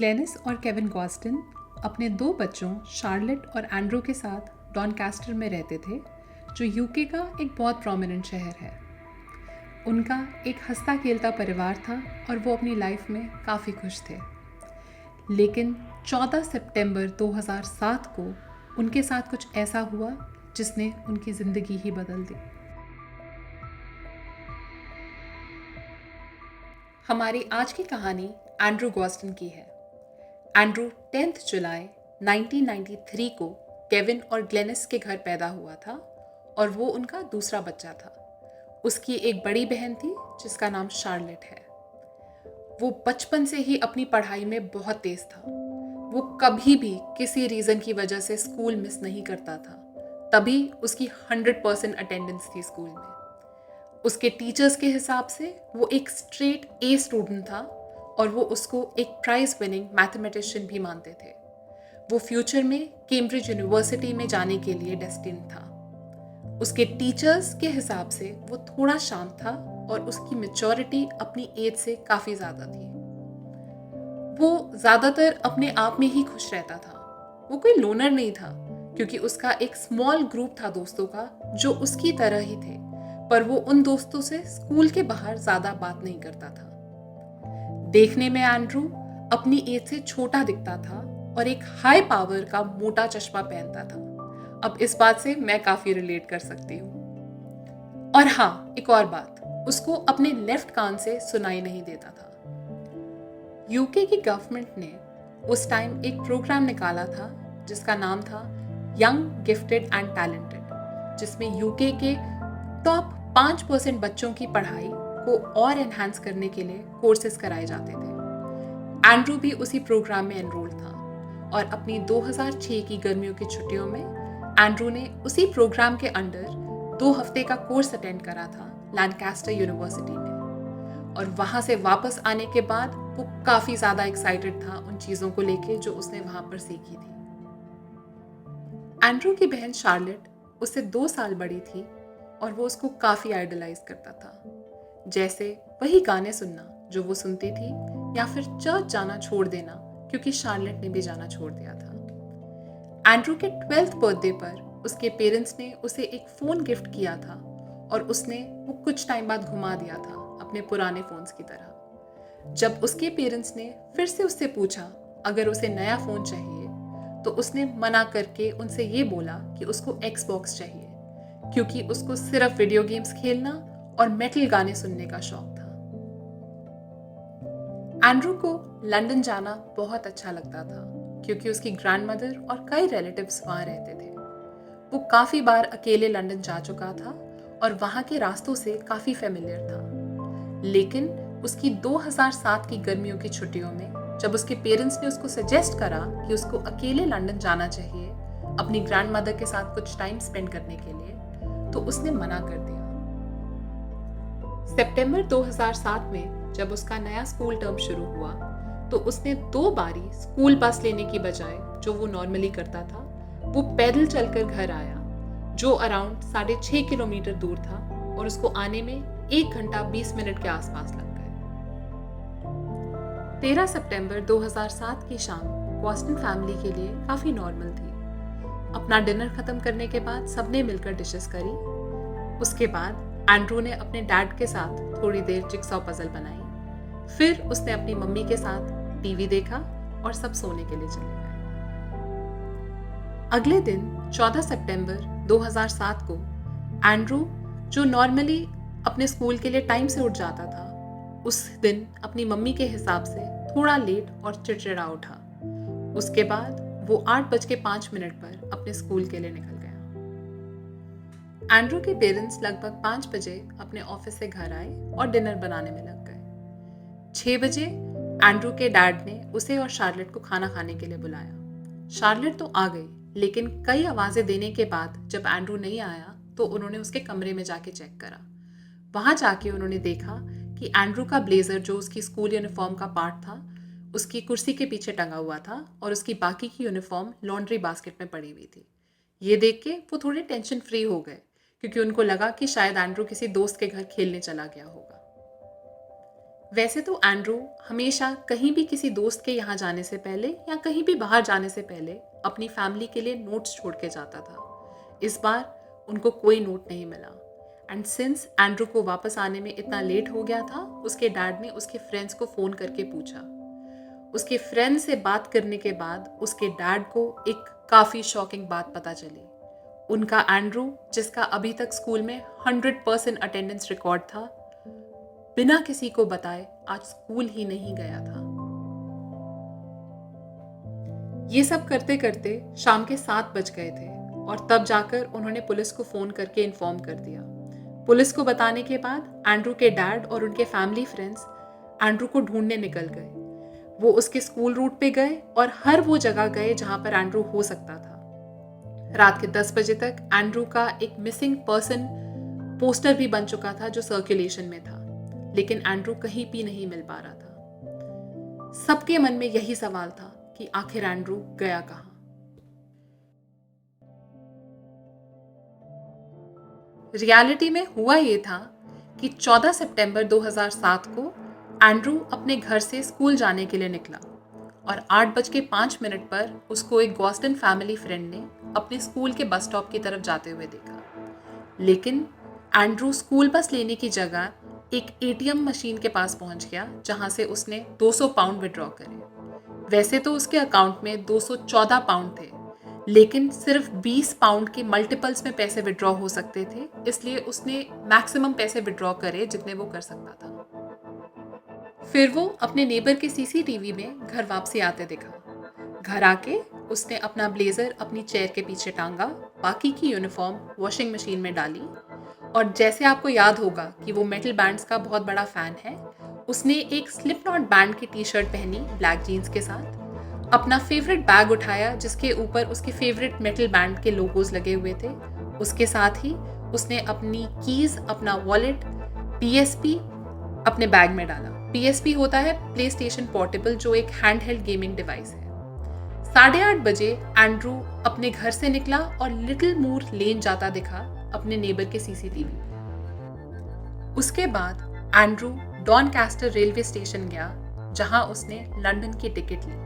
Glenys और Kevin गॉस्टन अपने 2 बच्चों शार्लेट और एंड्रू के साथ डॉनकास्टर में रहते थे, जो यूके का एक बहुत प्रोमिनेंट शहर है। उनका एक हंसता खेलता परिवार था और वो अपनी लाइफ में काफ़ी खुश थे। लेकिन 14 सितंबर 2007 को उनके साथ कुछ ऐसा हुआ जिसने उनकी ज़िंदगी ही बदल दी। हमारी आज की कहानी एंड्रू गॉस्टन की है। एंड्रू 10 जुलाई 1993 को केविन और ग्लेनिस के घर पैदा हुआ था और वो उनका दूसरा बच्चा था। उसकी एक बड़ी बहन थी जिसका नाम शार्लेट है। वो बचपन से ही अपनी पढ़ाई में बहुत तेज था। वो कभी भी किसी रीज़न की वजह से स्कूल मिस नहीं करता था, तभी उसकी 100% अटेंडेंस थी स्कूल में। उसके टीचर्स के हिसाब से वो एक स्ट्रेट ए स्टूडेंट था और वो उसको एक प्राइज विनिंग मैथमेटिशियन भी मानते थे। वो फ्यूचर में कैम्ब्रिज यूनिवर्सिटी में जाने के लिए डेस्टिन्ड था। उसके टीचर्स के हिसाब से वो थोड़ा शांत था और उसकी मैच्योरिटी अपनी एज से काफ़ी ज़्यादा थी। वो ज़्यादातर अपने आप में ही खुश रहता था। वो कोई लोनर नहीं था, क्योंकि उसका एक स्मॉल ग्रुप था दोस्तों का जो उसकी तरह ही थे, पर वो उन दोस्तों से स्कूल के बाहर ज़्यादा बात नहीं करता था। देखने में एंड्रू अपनी एज से छोटा दिखता था और एक हाई पावर का मोटा चश्मा पहनता था। अब इस बात से मैं काफ़ी रिलेट कर सकती हूँ। और हाँ, एक और बात, उसको अपने लेफ्ट कान से सुनाई नहीं देता था। यूके की गवर्नमेंट ने उस टाइम एक प्रोग्राम निकाला था जिसका नाम था यंग गिफ्टेड एंड टैलेंटेड, जिसमें यूके के टॉप 5% बच्चों की पढ़ाई को और एनहांस करने के लिए कोर्सेज कराए जाते थे। एंड्रू भी उसी प्रोग्राम में एनरोल था और अपनी 2006 की गर्मियों की छुट्टियों में एंड्रू ने उसी प्रोग्राम के अंडर 2 हफ्ते का कोर्स अटेंड करा था लैनकास्टर यूनिवर्सिटी में। और वहाँ से वापस आने के बाद वो काफ़ी ज़्यादा एक्साइटेड था उन चीज़ों को लेके जो उसने वहाँ पर सीखी थी। एंड्रू की बहन शार्लेट उससे 2 साल बड़ी थी और वो उसको काफ़ी आइडलाइज करता था, जैसे वही गाने सुनना जो वो सुनती थी, या फिर चर्च जाना छोड़ देना, क्योंकि शार्लेट ने भी जाना छोड़ दिया था। एंड्रू के 12th बर्थडे पर उसके पेरेंट्स ने उसे एक फ़ोन गिफ्ट किया था और उसने वो कुछ टाइम बाद घुमा दिया था अपने पुराने फ़ोन्स की तरह। जब उसके पेरेंट्स ने फिर से उससे पूछा अगर उसे नया फ़ोन चाहिए, तो उसने मना करके उनसे ये बोला कि उसको एक्सबॉक्स चाहिए, क्योंकि उसको सिर्फ वीडियो गेम्स खेलना और मेटल गाने सुनने का शौक था। एंड्रू को लंदन जाना बहुत अच्छा लगता था, क्योंकि उसकी ग्रैंडमदर और कई रिलेटिव्स वहाँ रहते थे। वो काफ़ी बार अकेले लंदन जा चुका था और वहाँ के रास्तों से काफ़ी फेमिलियर था। लेकिन उसकी 2007 की गर्मियों की छुट्टियों में जब उसके पेरेंट्स ने उसको सजेस्ट करा कि उसको अकेले लंदन जाना चाहिए अपनी ग्रैंडमदर के साथ कुछ टाइम स्पेंड करने के लिए, तो उसने मना कर दिया। सितंबर 2007 में जब उसका नया स्कूल टर्म शुरू हुआ, तो उसने 2 बारी स्कूल बस लेने की बजाय जो वो नॉर्मली करता था, वो पैदल चलकर घर आया, जो अराउंड 6.5 किलोमीटर दूर था, और उसको आने में 1 घंटा 20 मिनट के आसपास लग गए। 13 सितंबर 2007 की शाम बॉस्टन फैमिली के लिए काफ़ी नॉर्मल थी। अपना डिनर खत्म करने के बाद सबने मिलकर डिशेस करी। उसके बाद एंड्रू ने अपने डैड के साथ थोड़ी देर जिक्सॉ पजल बनाई। फिर उसने अपनी मम्मी के साथ टीवी देखा और सब सोने के लिए चले गए। अगले दिन 14 सितंबर 2007 को एंड्रू, जो नॉर्मली अपने स्कूल के लिए टाइम से उठ जाता था, उस दिन अपनी मम्मी के हिसाब से थोड़ा लेट और चिड़चिड़ा उठा। उसके बाद वो 8:05 पर अपने स्कूल के लिए निकल गया। एंड्रू के पेरेंट्स लगभग 5 बजे अपने ऑफिस से घर आए और डिनर बनाने में लग गए। 6 बजे एंड्रू के डैड ने उसे और शार्लेट को खाना खाने के लिए बुलाया। शार्लेट तो आ गई, लेकिन कई आवाज़ें देने के बाद जब एंड्रू नहीं आया, तो उन्होंने उसके कमरे में जाके चेक करा। वहाँ जाके उन्होंने देखा कि एंड्रू का ब्लेजर, जो उसकी स्कूल यूनिफॉर्म का पार्ट था, उसकी कुर्सी के पीछे टंगा हुआ था और उसकी बाकी की यूनिफॉर्म लॉन्ड्री बास्केट में पड़ी हुई थी। ये देख के वो थोड़े टेंशन फ्री हो गए, क्योंकि उनको लगा कि शायद एंड्रू किसी दोस्त के घर खेलने चला गया होगा। वैसे तो एंड्रू हमेशा कहीं भी किसी दोस्त के यहाँ जाने से पहले या कहीं भी बाहर जाने से पहले अपनी फैमिली के लिए नोट्स छोड़ के जाता था। इस बार उनको कोई नोट नहीं मिला एंड सिंस एंड्रू को वापस आने में इतना लेट हो गया था, उसके डैड ने उसके फ्रेंड्स को फ़ोन करके पूछा। उसके फ्रेंड से बात करने के बाद उसके डैड को एक काफ़ी शॉकिंग बात पता चली। उनका एंड्रू, जिसका अभी तक स्कूल में 100% अटेंडेंस रिकॉर्ड था, बिना किसी को बताए आज स्कूल ही नहीं गया था। ये सब करते करते शाम के 7 बज गए थे और तब जाकर उन्होंने पुलिस को फ़ोन करके इन्फॉर्म कर दिया। पुलिस को बताने के बाद एंड्रू के डैड और उनके फैमिली फ्रेंड्स एंड्रू को ढूंढने निकल गए। वो उसके स्कूल रूट पे गए और हर वो जगह गए जहां पर एंड्रू हो सकता था। रात के 10 बजे तक एंड्रू का एक मिसिंग पर्सन पोस्टर भी बन चुका था जो सर्कुलेशन में था, लेकिन एंड्रू कहीं भी नहीं मिल पा रहा था। सबके मन में यही सवाल था कि आखिर एंड्रू गया कहां। रियलिटी में हुआ ये था कि 14 सितंबर 2007 को एंड्रू अपने घर से स्कूल जाने के लिए निकला और 8:05 पर उसको एक गॉस्टन फैमिली फ्रेंड ने अपने स्कूल के बस स्टॉप की तरफ जाते हुए देखा। लेकिन एंड्रू स्कूल बस लेने की जगह एक एटीएम मशीन के पास पहुंच गया जहां से उसने 200 पाउंड विड्रॉ करे। वैसे तो उसके अकाउंट में 214 पाउंड थे, लेकिन सिर्फ 20 पाउंड के मल्टीपल्स में पैसे विड्रॉ हो सकते थे, इसलिए उसने मैक्सिमम पैसे विड्रॉ करे जितने वो कर सकता था। फिर वो अपने नेबर के सीसीटीवी में घर वापसी आते दिखा। घर आके उसने अपना ब्लेजर अपनी चेयर के पीछे टांगा, बाकी की यूनिफॉर्म वॉशिंग मशीन में डाली और जैसे आपको याद होगा कि वो मेटल बैंड्स का बहुत बड़ा फैन है, उसने एक स्लिप नॉट बैंड की टी शर्ट पहनी ब्लैक जीन्स के साथ, अपना फेवरेट बैग उठाया जिसके ऊपर उसके फेवरेट मेटल बैंड के लोगोज लगे हुए थे। उसके साथ ही उसने अपनी कीज, अपना वॉलेट, पीएसपी अपने बैग में डाला। पीएसपी होता है प्ले स्टेशन पोर्टेबल, जो एक हैंड हेल्ड गेमिंग डिवाइस है। 8:30 बजे एंड्रू अपने घर से निकला और लिटिल मूर लेन जाता दिखा अपने नेबर के सीसीटीवी। उसके बाद एंड्रू डॉनकास्टर रेलवे स्टेशन गया जहां उसने लंदन की टिकट ली।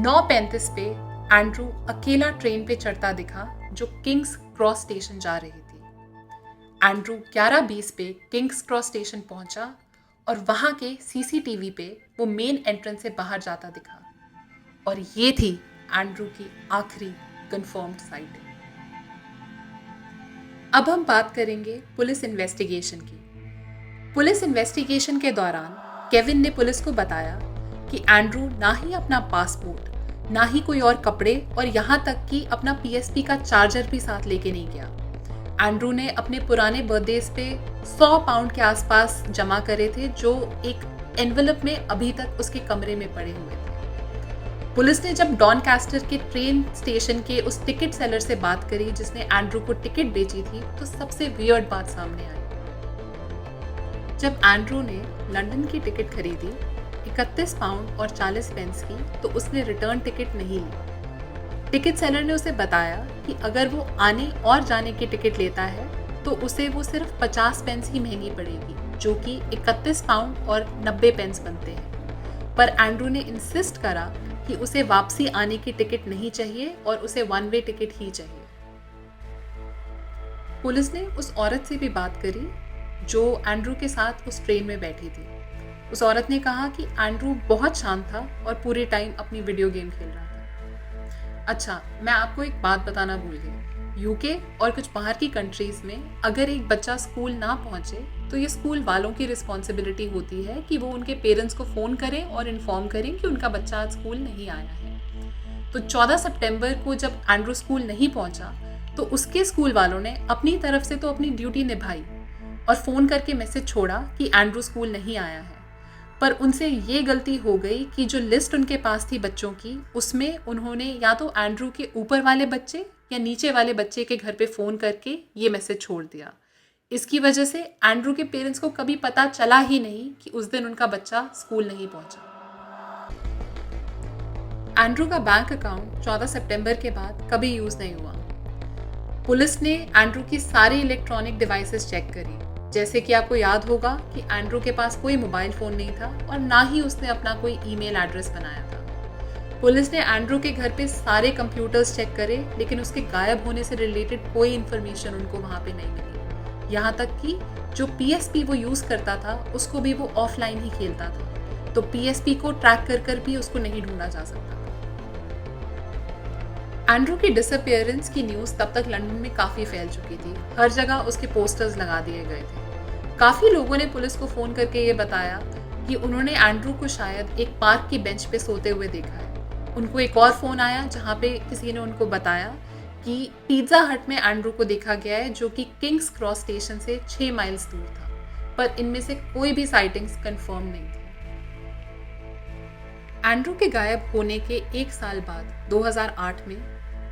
9:35 पे एंड्रू अकेला ट्रेन पे चढ़ता दिखा जो किंग्स क्रॉस स्टेशन जा रही थी। एंड्रू 11:20 पे किंग्स क्रॉस स्टेशन पहुंचा और वहां के सीसीटीवी पे वो मेन एंट्रेंस से बाहर जाता दिखा और ये थी एंड्रू की आखिरी कंफर्म्ड साइट। अब हम बात करेंगे पुलिस इन्वेस्टिगेशन की। पुलिस इन्वेस्टिगेशन के दौरान केविन ने पुलिस को बताया कि एंड्रू ना ही अपना पासपोर्ट, ना ही कोई और कपड़े और यहाँ तक कि अपना पीएसपी का चार्जर भी साथ लेके नहीं गया। एंड्रू ने अपने पुराने बर्थडेज पे 100 पाउंड के आसपास जमा करे थे जो एक एनवेलप में अभी तक उसके कमरे में पड़े हुए थे। पुलिस ने जब डॉनकास्टर के ट्रेन स्टेशन के उस टिकट सेलर से बात करी जिसने एंड्रू को टिकट बेची थी, तो सबसे वियर्ड बात सामने आई। जब एंड्रू ने लंदन की टिकट खरीदी 31 पाउंड और 40 पेंस की, तो उसने रिटर्न टिकट नहीं ली। टिकट सेलर ने उसे बताया कि अगर वो आने और जाने की टिकट लेता है तो उसे वो सिर्फ 50 पेंस ही महंगी पड़ेगी, जो कि 31 पाउंड और 90 पेंस बनते हैं। पर एंड्रू ने इंसिस्ट करा कि उसे वापसी आने की टिकट नहीं चाहिए और उसे वन वे टिकट ही चाहिए। पुलिस ने उस औरत से भी बात करी जो एंड्रू के साथ उस ट्रेन में बैठी थी। उस औरत ने कहा कि एंड्रू बहुत शांत था और पूरे टाइम अपनी वीडियो गेम खेल रहा था। अच्छा, मैं आपको एक बात बताना भूल गई। यूके और कुछ बाहर की कंट्रीज में अगर एक बच्चा स्कूल ना पहुंचे तो ये स्कूल वालों की रिस्पॉन्सिबिलिटी होती है कि वो उनके पेरेंट्स को फ़ोन करें और इन्फॉर्म करें कि उनका बच्चा आज स्कूल नहीं आया है। तो 14 सितंबर को जब एंड्रू स्कूल नहीं पहुंचा तो उसके स्कूल वालों ने अपनी तरफ से तो अपनी ड्यूटी निभाई और फ़ोन करके मैसेज छोड़ा कि एंड्रू स्कूल नहीं आया है। पर उनसे ये गलती हो गई कि जो लिस्ट उनके पास थी बच्चों की, उसमें उन्होंने या तो एंड्रू के ऊपर वाले बच्चे या नीचे वाले बच्चे के घर पे फ़ोन करके ये मैसेज छोड़ दिया। इसकी वजह से एंड्रू के पेरेंट्स को कभी पता चला ही नहीं कि उस दिन उनका बच्चा स्कूल नहीं पहुंचा। एंड्रू का बैंक अकाउंट 14 सितंबर के बाद कभी यूज़ नहीं हुआ। पुलिस ने एंड्रू की सारी इलेक्ट्रॉनिक डिवाइसेस चेक करी, जैसे कि आपको याद होगा कि एंड्रू के पास कोई मोबाइल फ़ोन नहीं था और ना ही उसने अपना कोई ईमेल एड्रेस बनाया था। पुलिस ने एंड्रू के घर पे सारे कंप्यूटर्स चेक करे, लेकिन उसके गायब होने से रिलेटेड कोई इन्फॉर्मेशन उनको वहाँ पे नहीं मिली। यहाँ तक कि जो पीएसपी वो यूज़ करता था उसको भी वो ऑफलाइन ही खेलता था, तो पीएसपी को ट्रैक कर कर भी उसको नहीं ढूंढा जा सकता था। एंड्रू की डिसअपियरेंस की न्यूज़ तब तक लंदन में काफ़ी फैल चुकी थी। हर जगह उसके पोस्टर्स लगा दिए गए थे। काफ़ी लोगों ने पुलिस को फ़ोन करके ये बताया कि उन्होंने एंड्रू को शायद एक पार्क की बेंच पे सोते हुए देखा है। उनको एक और फ़ोन आया जहाँ पे किसी ने उनको बताया कि पिज़्ज़ा हट में एंड्रू को देखा गया है, जो कि किंग्स क्रॉस स्टेशन से 6 माइल्स दूर था, पर इनमें से कोई भी साइटिंग्स कंफर्म नहीं थी। एंड्रू के गायब होने के 1 साल बाद 2008 में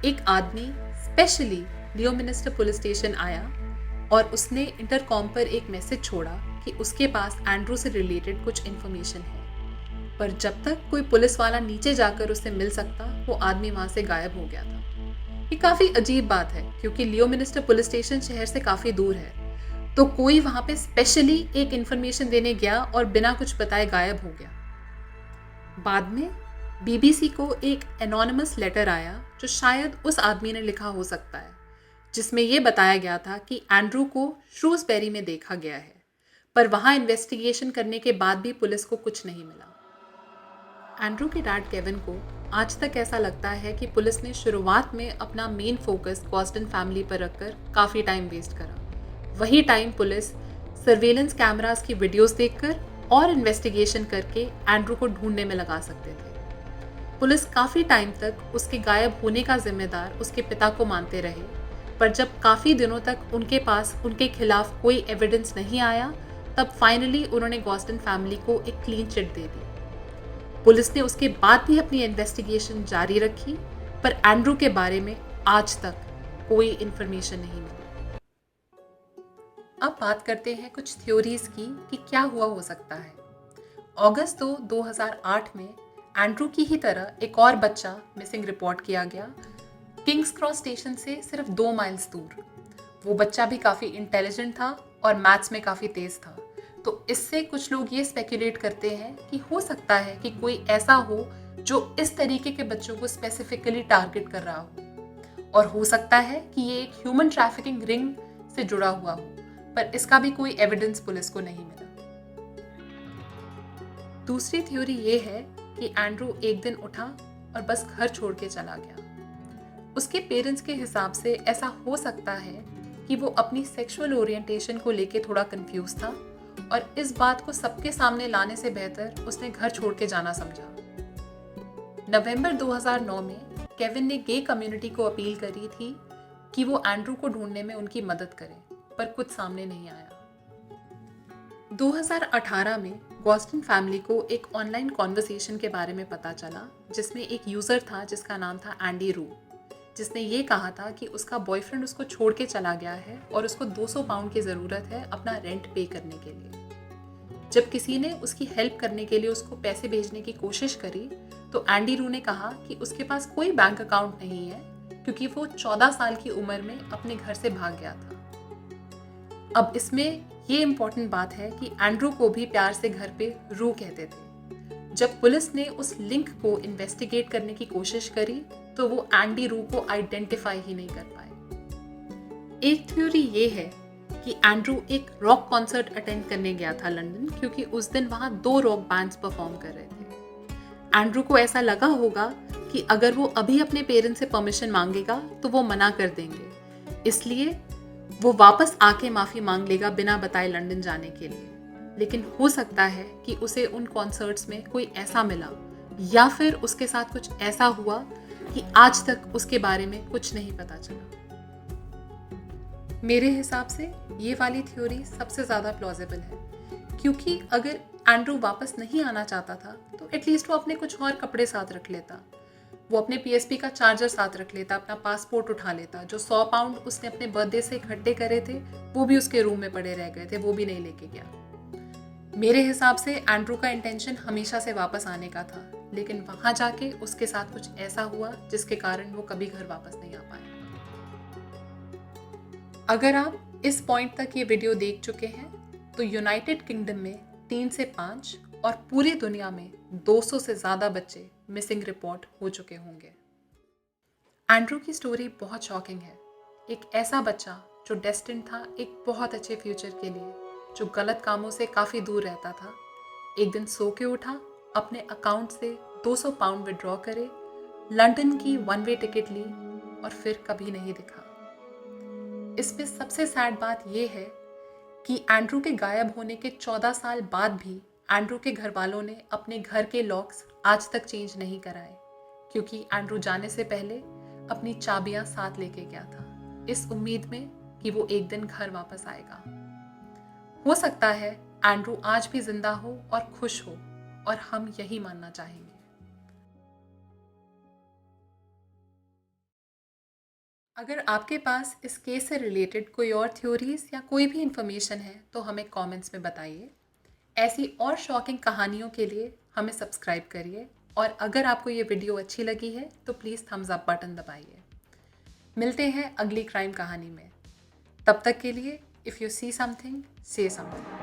एक आदमी स्पेशली लियोमिनिस्टर पुलिस स्टेशन आया और उसने इंटरकॉम पर एक मैसेज छोड़ा कि उसके पास एंड्रू से रिलेटेड कुछ इन्फॉर्मेशन है। पर जब तक कोई पुलिस वाला नीचे जाकर उससे मिल सकता, वो आदमी वहां से गायब हो गया था। ये काफी अजीब बात है क्योंकि लियोमिनिस्टर पुलिस स्टेशन शहर से काफी दूर है, तो कोई वहां पे स्पेशली एक इन्फॉर्मेशन देने गया और बिना कुछ बताए गायब हो गया। बाद में बीबीसी को एक एनोनिमस लेटर आया जो शायद उस आदमी ने लिखा हो सकता है, जिसमें यह बताया गया था कि एंड्रू को श्रूसबेरी में देखा गया है, पर वहां इन्वेस्टिगेशन करने के बाद भी पुलिस को कुछ नहीं मिला। एंड्रू के डैड केविन को आज तक ऐसा लगता है कि पुलिस ने शुरुआत में अपना मेन फोकस गॉस्टन फैमिली पर रखकर काफ़ी टाइम वेस्ट करा। वही टाइम पुलिस सर्वेलेंस कैमरास की वीडियोस देखकर और इन्वेस्टिगेशन करके एंड्रू को ढूंढने में लगा सकते थे। पुलिस काफ़ी टाइम तक उसके गायब होने का जिम्मेदार उसके पिता को मानते रहे, पर जब काफ़ी दिनों तक उनके पास उनके खिलाफ कोई एविडेंस नहीं आया, तब फाइनली उन्होंने गॉस्टन फैमिली को एक क्लीन चिट दे दी। पुलिस ने उसके बाद भी अपनी इन्वेस्टिगेशन जारी रखी, पर एंड्रू के बारे में आज तक कोई इन्फॉर्मेशन नहीं मिली। अब बात करते हैं कुछ थ्योरीज की कि क्या हुआ हो सकता है। अगस्त 2008 में एंड्रू की ही तरह एक और बच्चा मिसिंग रिपोर्ट किया गया, किंग्स क्रॉस स्टेशन से सिर्फ 2 माइल्स दूर। वो बच्चा भी काफ़ी इंटेलिजेंट था और मैथ्स में काफ़ी तेज था, तो इससे कुछ लोग ये स्पेकुलेट करते हैं कि हो सकता है कि कोई ऐसा हो जो इस तरीके के बच्चों को स्पेसिफिकली टारगेट कर रहा हो, और हो सकता है कि ये एक ह्यूमन ट्रैफिकिंग रिंग से जुड़ा हुआ हो, पर इसका भी कोई एविडेंस पुलिस को नहीं मिला। दूसरी थ्योरी ये है कि एंड्रू एक दिन उठा और बस घर छोड़ के चला गया। उसके पेरेंट्स के हिसाब से ऐसा हो सकता है कि वो अपनी सेक्सुअल ओरिएंटेशन को लेके थोड़ा कंफ्यूज था और इस बात को सबके सामने लाने से बेहतर उसने घर छोड़ के जाना समझा। नवंबर 2009 में केविन ने गे कम्युनिटी को अपील करी थी कि वो एंड्रू को ढूंढने में उनकी मदद करें, पर कुछ सामने नहीं आया। 2018 में गॉस्टन फैमिली को एक ऑनलाइन कॉन्वर्सेशन के बारे में पता चला, जिसमें एक यूज़र था जिसका नाम था एंडी रू, जिसने ये कहा था कि उसका बॉयफ्रेंड उसको छोड़ के चला गया है और उसको 200 पाउंड की ज़रूरत है अपना रेंट पे करने के लिए। जब किसी ने उसकी हेल्प करने के लिए उसको पैसे भेजने की कोशिश करी, तो एंडी रू ने कहा कि उसके पास कोई बैंक अकाउंट नहीं है क्योंकि वो 14 साल की उम्र में अपने घर से भाग गया था। अब इसमें ये इम्पोर्टेंट बात है कि एंड्रू को भी प्यार से घर पे रू कहते थे। जब पुलिस ने उस लिंक को इन्वेस्टिगेट करने की कोशिश करी, तो वो एंडी रू को आइडेंटिफाई ही नहीं कर पाए। एक थ्योरी ये है कि एंड्रू एक रॉक कॉन्सर्ट अटेंड करने गया था लंदन, क्योंकि उस दिन वहाँ 2 रॉक बैंड्स परफॉर्म कर रहे थे। एंड्रू को ऐसा लगा होगा कि अगर वो अभी अपने पेरेंट्स से परमिशन मांगेगा तो वो मना कर देंगे, इसलिए वो वापस आके माफ़ी मांग लेगा बिना बताए लंदन जाने के लिए। लेकिन हो सकता है कि उसे उन कॉन्सर्ट्स में कोई ऐसा मिला या फिर उसके साथ कुछ ऐसा हुआ कि आज तक उसके बारे में कुछ नहीं पता चला। मेरे हिसाब से ये वाली थ्योरी सबसे ज़्यादा प्लॉजिबल है, क्योंकि अगर एंड्रू वापस नहीं आना चाहता था तो एटलीस्ट वो अपने कुछ और कपड़े साथ रख लेता, वो अपने पीएसपी का चार्जर साथ रख लेता, अपना पासपोर्ट उठा लेता। जो 100 पाउंड उसने अपने बर्थडे से इकट्ठे करे थे वो भी उसके रूम में पड़े रह गए थे, वो भी नहीं लेके गया। मेरे हिसाब से एंड्रू का इंटेंशन हमेशा से वापस आने का था, लेकिन वहां जाके उसके साथ कुछ ऐसा हुआ जिसके कारण वो कभी घर वापस नहीं आ पाया। अगर आप इस पॉइंट तक ये वीडियो देख चुके हैं तो यूनाइटेड किंगडम में 3 से 5 और पूरी दुनिया में 200 से ज़्यादा बच्चे मिसिंग रिपोर्ट हो चुके होंगे। एंड्रू की स्टोरी बहुत शॉकिंग है। एक ऐसा बच्चा जो डेस्टिन्ड था एक बहुत अच्छे फ्यूचर के लिए, जो गलत कामों से काफ़ी दूर रहता था, एक दिन सो के उठा, अपने अकाउंट से 200 पाउंड विड्रॉ करे, लंदन की वन वे टिकट ली और फिर कभी नहीं दिखा। इसमें सबसे सैड बात यह है कि एंड्रू के गायब होने के 14 साल बाद भी एंड्रू के घर वालों ने अपने घर के लॉक्स आज तक चेंज नहीं कराए, क्योंकि एंड्रू जाने से पहले अपनी चाबियां साथ लेके गया था, इस उम्मीद में कि वो एक दिन घर वापस आएगा। हो सकता है एंड्रू आज भी जिंदा हो और खुश हो, और हम यही मानना चाहेंगे। अगर आपके पास इस केस से रिलेटेड कोई और थ्योरीज या कोई भी इंफॉर्मेशन है तो हमें कमेंट्स में बताइए। ऐसी और शॉकिंग कहानियों के लिए हमें सब्सक्राइब करिए, और अगर आपको ये वीडियो अच्छी लगी है तो प्लीज़ थम्स अप बटन दबाइए। मिलते हैं अगली क्राइम कहानी में। तब तक के लिए, इफ़ यू सी समथिंग, से समथिंग।